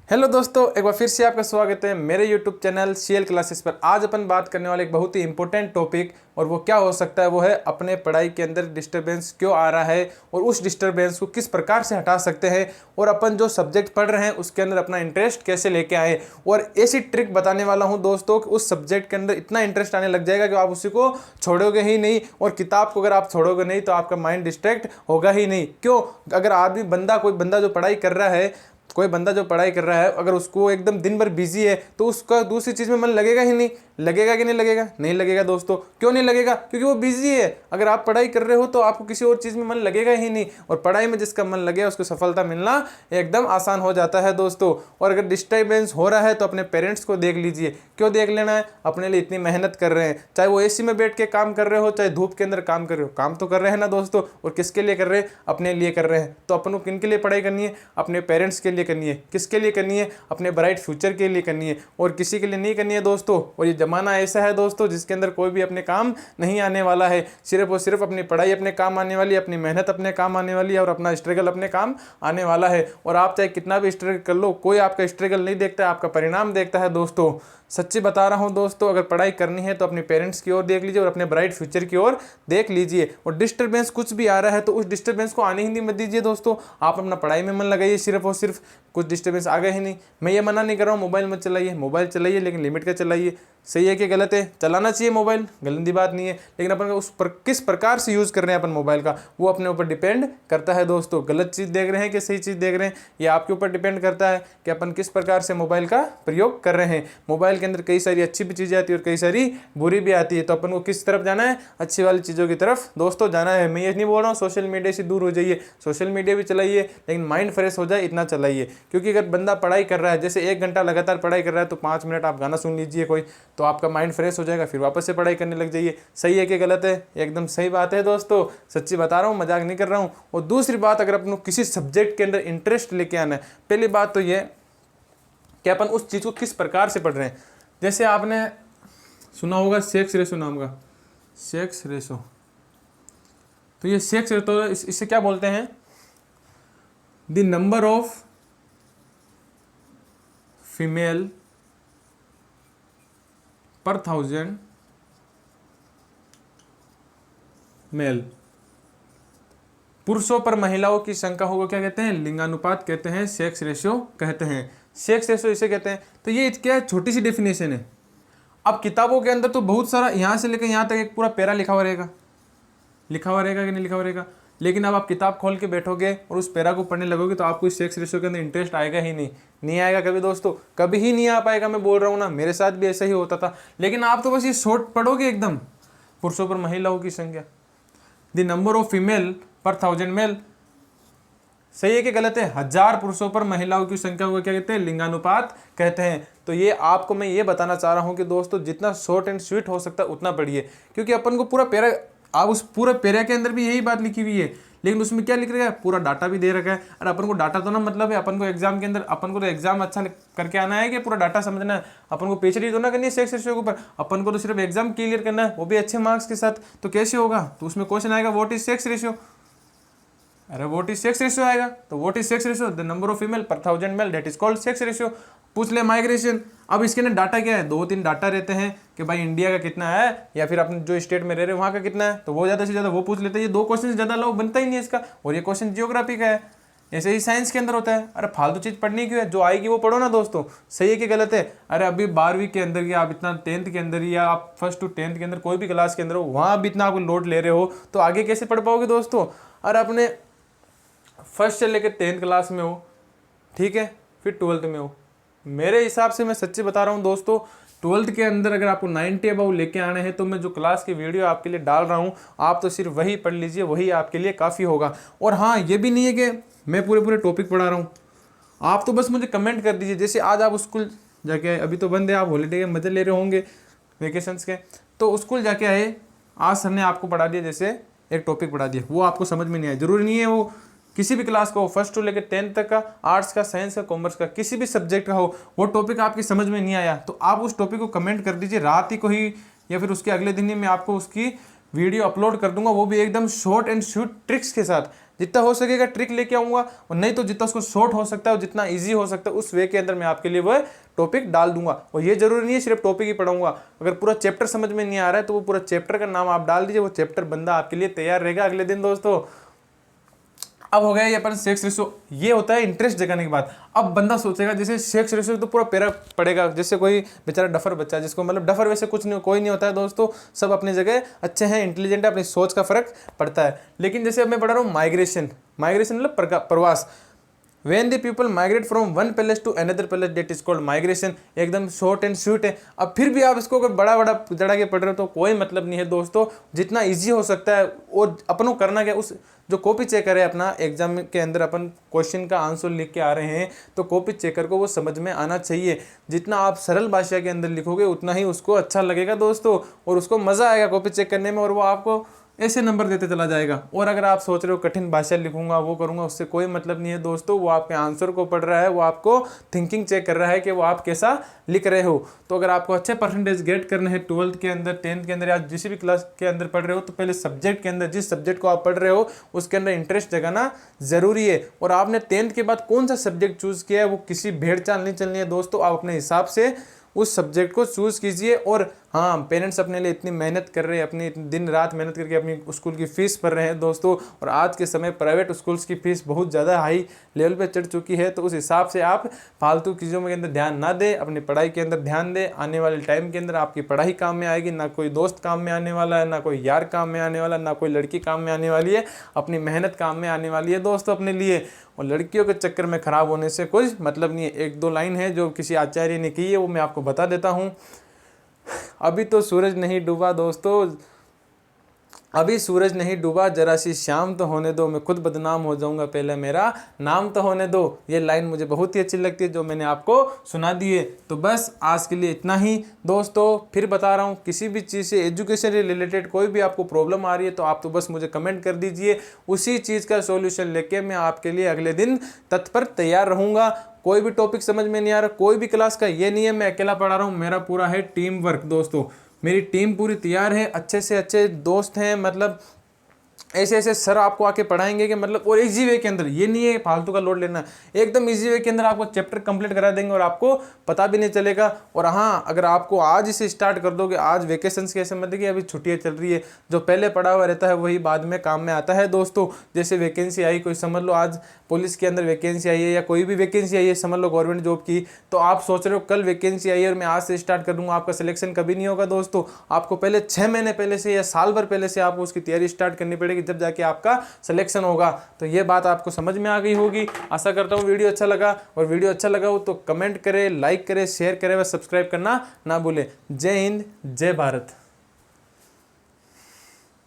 Hello दोस्तों, एक बार फिर से आपका स्वागत है मेरे यूट्यूब चैनल सीएल क्लासेस पर। आज अपन बात करने वाले एक बहुत ही इंपॉर्टेंट टॉपिक, और वो क्या हो सकता है, वो है अपने पढ़ाई के अंदर डिस्टरबेंस क्यों आ रहा है और उस डिस्टरबेंस को किस प्रकार से हटा सकते हैं, और अपन जो सब्जेक्ट पढ़ रहे हैं उसके अंदर अपना इंटरेस्ट कैसे लेके आए। और ऐसी ट्रिक बताने वाला हूँ दोस्तों कि उस सब्जेक्ट के अंदर इतना इंटरेस्ट आने लग जाएगा कि आप उसी को छोड़ोगे ही नहीं, और किताब को अगर आप छोड़ोगे नहीं तो आपका माइंड डिस्ट्रैक्ट होगा ही नहीं। क्यों? अगर कोई बंदा जो पढ़ाई कर रहा है, अगर उसको एकदम दिन भर बिजी है तो उसका दूसरी चीज़ में मन लगेगा ही नहीं। लगेगा कि नहीं लगेगा? नहीं लगेगा दोस्तों। क्यों नहीं लगेगा? क्योंकि वो बिजी है। अगर आप पढ़ाई कर रहे हो तो आपको किसी और चीज़ में मन लगेगा ही नहीं, और पढ़ाई में जिसका मन लगे उसको सफलता मिलना एकदम आसान हो जाता है दोस्तों। और अगर डिस्टर्बेंस हो रहा है तो अपने पेरेंट्स को देख लीजिए। क्यों देख लेना है? अपने लिए इतनी मेहनत कर रहे हैं, चाहे वो एसी में बैठ के काम कर रहे हो, चाहे धूप के अंदर काम कर रहे हो, काम तो कर रहे हैं ना दोस्तों। और किसके लिए कर रहे हैं? अपने लिए कर रहे हैं। तो अपन को किन के लिए पढ़ाई करनी है? अपने पेरेंट्स के लिए करनी है। किसके लिए करनी है? अपने ब्राइट फ्यूचर के लिए करनी है, और किसी के लिए नहीं करनी है दोस्तों। और ये जमाना ऐसा है दोस्तों जिसके अंदर कोई भी अपने काम नहीं आने वाला है। सिर्फ और सिर्फ अपनी पढ़ाई अपने काम आने वाली है, अपनी मेहनत अपने काम आने वाली है, और अपना स्ट्रगल अपने काम आने वाला है। और आप चाहे कितना भी स्ट्रगल कर लो, कोई आपका स्ट्रगल नहीं देखता है, आपका परिणाम देखता है दोस्तों। सच्ची बता रहा हूं दोस्तों, अगर पढ़ाई करनी है तो अपने पेरेंट्स की ओर देख लीजिए और अपने ब्राइट फ्यूचर की ओर देख लीजिए। और डिस्टर्बेंस कुछ भी आ रहा है तो उस डिस्टर्बेंस को आने ही नहीं मत दीजिए दोस्तों। आप अपना पढ़ाई में मन लगाइए सिर्फ और सिर्फ। कुछ डिस्टर्बेंस आ गए ही नहीं। मैं ये मना नहीं कर रहा हूँ मोबाइल मत चलाइए, मोबाइल चलाइए लेकिन लिमिट का चलाइए। सही है कि गलत है? चलाना चाहिए मोबाइल, गलती बात नहीं है, लेकिन अपन किस प्रकार से यूज़ कर रहे हैं अपन मोबाइल का, वो अपने ऊपर डिपेंड करता है दोस्तों। गलत चीज़ देख रहे हैं कि सही चीज़ देख रहे हैं, ये आपके ऊपर डिपेंड करता है कि अपन किस प्रकार से मोबाइल का प्रयोग कर रहे हैं। मोबाइल के अंदर कई सारी अच्छी भी चीज़ें आती है और कई सारी बुरी भी आती है, तो अपन को किस तरफ जाना है? अच्छी वाली चीज़ों की तरफ दोस्तों जाना है। मैं ये नहीं बोल रहा हूँ सोशल मीडिया से दूर हो जाइए, सोशल मीडिया भी चलाइए लेकिन माइंड फ्रेश हो जाए इतना चलाइए। क्योंकि अगर बंदा पढ़ाई कर रहा है, जैसे 1 घंटा लगातार पढ़ाई कर रहा है, तो 5 मिनट आप गाना सुन लीजिए कोई, तो आपका माइंड फ्रेश हो जाएगा, फिर वापस से पढ़ाई करने लग जाइए। सही है कि गलत है? एकदम सही बात है दोस्तों, सच्ची बता रहा हूँ, मजाक नहीं कर रहा हूँ। और दूसरी बात, अगर अपन को किसी सब्जेक्ट के अंदर इंटरेस्ट लेके आना है, पहली बात तो ये कि अपन उस चीज़ को किस प्रकार से पढ़ रहे हैं। जैसे आपने सुना होगा सेक्स रेशो नाम का, सेक्स रेशो। तो ये सेक्स रेशो, तो इससे क्या बोलते हैं? The number of female per 1000 mail. पुरुषों पर महिलाओं की संख्या होगा, क्या कहते हैं? लिंगानुपात कहते हैं, सेक्स रेशियो कहते हैं। सेक्स रेशियो इसे कहते हैं। तो ये क्या छोटी सी डेफिनेशन है। अब किताबों के अंदर तो बहुत सारा, यहाँ से लेकर यहाँ तक एक पूरा पैरा लिखा हुआ रहेगा, लिखा हुआ रहेगा कि नहीं लिखा हुआ रहेगा। लेकिन अब आप किताब खोल के बैठोगे और उस पैरा को पढ़ने लगोगे तो आपको इस सेक्स रेशियो के अंदर इंटरेस्ट आएगा ही नहीं। नहीं आएगा कभी दोस्तों, कभी ही नहीं आ पाएगा। मैं बोल रहा हूँ ना, मेरे साथ भी ऐसा ही होता था। लेकिन आप तो बस ये शॉर्ट पढ़ोगे एकदम, पुरुषों पर महिलाओं की संख्या, the number of female per 1000 mail. सही है कि गलत है? 1000 पुरुषों पर महिलाओं की संख्या को क्या कहते हैं? लिंगानुपात कहते हैं। तो ये आपको मैं ये बताना चाह रहा हूँ कि दोस्तों जितना शॉर्ट एंड स्वीट हो सकता है उतना पढ़िए। क्योंकि अपन को पूरा पैरा, आप उस पूरे पैरा के अंदर भी यही बात लिखी हुई है, लेकिन उसमें क्या लिख रखा है? पूरा डाटा भी दे रखा है। और अपन को डाटा तो ना मतलब है, अपन को एग्जाम के अंदर, अपन को तो एग्जाम अच्छा करके आना है कि पूरा डाटा समझना है? अपन को पीएचडी तो ना करनी है सेक्स रेशियो के ऊपर, अपन को तो सिर्फ एग्जाम क्लियर करना है, वो भी अच्छे मार्क्स के साथ। तो कैसे होगा? तो उसमें क्वेश्चन आएगा व्हाट इज सेक्स रेशियो। अरे व्हाट इज सेक्स रेशियो आएगा, तो what is sex ratio? The number of female per 1000 male, that is called sex ratio. पूछ ले माइग्रेशन। अब इसके अंदर डाटा क्या है? 2-3 डाटा रहते हैं कि भाई इंडिया का कितना है, या फिर अपने जो स्टेट में रह रहे हैं वहाँ का कितना है, तो वो ज़्यादा से ज़्यादा वो पूछ लेते हैं। ये 2 क्वेश्चन से ज़्यादा अलाउ बनता ही नहीं है इसका। और ये क्वेश्चन जियोग्राफी का है, ऐसे ही साइंस के अंदर होता है। अरे फालतू चीज़ पढ़नी क्यों है? जो आएगी वो पढ़ो ना दोस्तों। सही है कि गलत है? अरे अभी 12वीं के अंदर, या आप इतना 10th के अंदर, या आप 1st to 10th के अंदर कोई भी क्लास के अंदर हो, वहाँ भी इतना आप लोड ले रहे हो तो आगे कैसे पढ़ पाओगे दोस्तों? अरे अपने 1st से लेकर 10th क्लास में हो, ठीक है, फिर 12th में हो। मेरे हिसाब से मैं सच्ची बता रहा हूँ दोस्तों, 12th के अंदर अगर आपको 90 अबव लेके आने हैं तो मैं जो क्लास की वीडियो आपके लिए डाल रहा हूँ, आप तो सिर्फ वही पढ़ लीजिए, वही आपके लिए काफ़ी होगा। और हाँ, ये भी नहीं है कि मैं पूरे टॉपिक पढ़ा रहा हूँ, आप तो बस मुझे कमेंट कर दीजिए। जैसे आज आप स्कूल जाके आए, अभी तो बंद है, आप हॉलीडे के मजे ले रहे होंगे वेकेशंस के, तो स्कूल जाके आए, आज सर ने आपको पढ़ा दिया, जैसे एक टॉपिक पढ़ा दिया, वो आपको समझ में नहीं आया, जरूरी नहीं है वो किसी भी क्लास का हो, 1st to लेकर 10th तक का, आर्ट्स का, साइंस का, कॉमर्स का, किसी भी सब्जेक्ट का हो, वो टॉपिक आपकी समझ में नहीं आया तो आप उस टॉपिक को कमेंट कर दीजिए रात ही को ही, या फिर उसके अगले दिन ही मैं आपको उसकी वीडियो अपलोड कर दूंगा, वो भी एकदम शॉर्ट एंड स्वीट ट्रिक्स के साथ। जितना हो सकेगा ट्रिक लेके आऊँगा, और नहीं तो जितना उसको शॉर्ट हो सकता है और जितना ईजी हो सकता है उस वे के अंदर मैं आपके लिए वह टॉपिक डाल दूंगा। और ये जरूरी नहीं है सिर्फ टॉपिक ही पढ़ाऊंगा, अगर पूरा चैप्टर समझ में नहीं आ रहा है तो वो पूरा चैप्टर का नाम आप डाल दीजिए, वो चैप्टर बंदा आपके लिए तैयार रहेगा अगले दिन दोस्तों। अब हो गया ये अपन सेक्स रेशो, ये होता है इंटरेस्ट जगाने के बाद। अब बंदा सोचेगा जैसे सेक्स रेशो तो पूरा पैरा पड़ेगा, जैसे कोई बेचारा डफर बच्चा जिसको मतलब डफर वैसे कुछ नहीं, कोई नहीं होता है दोस्तों, सब अपनी जगह अच्छे हैं, इंटेलिजेंट है, अपनी सोच का फर्क पड़ता है। लेकिन जैसे अब मैं पढ़ा रहा हूँ माइग्रेशन, माइग्रेशन मतलब प्रवास, When the people migrate from one palace to another palace, that is called migration। एकदम शॉर्ट एंड स्वीट है। अब फिर भी आप इसको अगर बड़ा बड़ा चढ़ा के पढ़ रहे हो तो कोई मतलब नहीं है दोस्तों, जितना इजी हो सकता है। और अपन को करना क्या, उस जो कॉपी चेकर है अपना एग्जाम के अंदर अपन क्वेश्चन का आंसर लिख के आ रहे हैं तो कॉपी चेकर को वो समझ में आना चाहिए। जितना आप सरल भाषा के अंदर लिखोगे उतना ही उसको अच्छा लगेगा दोस्तों, और उसको मज़ा आएगा कॉपी चेक करने में, और वो आपको ऐसे नंबर देते चला जाएगा। और अगर आप सोच रहे हो कठिन भाषा लिखूंगा वो करूंगा, उससे कोई मतलब नहीं है दोस्तों। वो आपके आंसर को पढ़ रहा है, वो आपको थिंकिंग चेक कर रहा है कि वो आप कैसा लिख रहे हो। तो अगर आपको अच्छे परसेंटेज गेट करने हैं 12th के अंदर, 10th के अंदर या जिस भी क्लास के अंदर पढ़ रहे हो, तो पहले सब्जेक्ट के अंदर जिस सब्जेक्ट को आप पढ़ रहे हो उसके अंदर इंटरेस्ट जगाना जरूरी है। और आपने 10th के बाद कौन सा सब्जेक्ट चूज किया है वो किसी भेड़ चाल नहीं चलनी है दोस्तों, आप अपने हिसाब से उस सब्जेक्ट को चूज़ कीजिए। और हाँ, पेरेंट्स अपने लिए इतनी मेहनत कर रहे हैं, अपनी दिन रात मेहनत करके अपनी स्कूल की फ़ीस भर रहे हैं दोस्तों। और आज के समय प्राइवेट स्कूल्स की फ़ीस बहुत ज़्यादा हाई लेवल पे चढ़ चुकी है, तो उस हिसाब से आप फालतू चीज़ों के अंदर ध्यान ना दें, अपनी पढ़ाई के अंदर ध्यान दें। आने वाले टाइम के अंदर आपकी पढ़ाई काम में आएगी, ना कोई दोस्त काम में आने वाला है, ना कोई यार काम में आने वाला, ना कोई लड़की काम में आने वाली है। अपनी मेहनत काम में आने वाली है दोस्तों अपने लिए। और लड़कियों के चक्कर में ख़राब होने से कुछ मतलब नहीं है। एक दो लाइन है जो किसी आचार्य ने की है, वो मैं आपको बता देता हूँ। अभी तो सूरज नहीं डूबा दोस्तों, अभी सूरज नहीं डूबा, जरा सी शाम तो होने दो, मैं खुद बदनाम हो जाऊंगा, पहले मेरा नाम तो होने दो। ये लाइन मुझे बहुत ही अच्छी लगती है जो मैंने आपको सुना दी है। तो बस आज के लिए इतना ही दोस्तों। फिर बता रहा हूँ, किसी भी चीज़ से एजुकेशन से रिलेटेड कोई भी आपको प्रॉब्लम आ रही है तो आप तो बस मुझे कमेंट कर दीजिए, उसी चीज़ का सॉल्यूशन लेके मैं आपके लिए अगले दिन तत्पर तैयार रहूँगा। कोई भी टॉपिक समझ में नहीं आ रहा, कोई भी क्लास का ये नहीं है मैं अकेला पढ़ा रहा हूँ, मेरा पूरा है टीम वर्क दोस्तों। मेरी टीम पूरी तैयार है, अच्छे से अच्छे दोस्त हैं, मतलब ऐसे ऐसे सर आपको आके पढ़ाएंगे कि मतलब, और इजी वे के अंदर, ये नहीं है फालतू का लोड लेना, एकदम इजी वे के अंदर आपको चैप्टर कंप्लीट करा देंगे और आपको पता भी नहीं चलेगा। और हाँ, अगर आपको आज इसे स्टार्ट कर दोगे, आज वेकेशंस के ऐसे मत देखिए, अभी छुट्टियां चल रही है, जो पहले पढ़ा हुआ रहता है वही बाद में काम में आता है दोस्तों। जैसे वैकेंसी आई, कोई समझ लो आज पुलिस के अंदर वैकेंसी आई है या कोई भी वैकेंसी आई है समझ लो गवर्नमेंट जॉब की, तो आप सोच रहे हो कल वैकेंसी आई है और मैं आज से स्टार्ट कर दूंगा, आपका सिलेक्शन कभी नहीं होगा दोस्तों। आपको पहले 6 महीने पहले से या साल भर पहले से आपको उसकी तैयारी स्टार्ट करनी पड़ेगी, जब जाके आपका सिलेक्शन होगा। तो ये बात आपको समझ में आ गई होगी, आशा करता हूँ वीडियो अच्छा लगा। और वीडियो अच्छा लगा हो तो कमेंट करें, लाइक करें, शेयर करें व सब्सक्राइब करना ना भूलें। जय हिंद, जय भारत।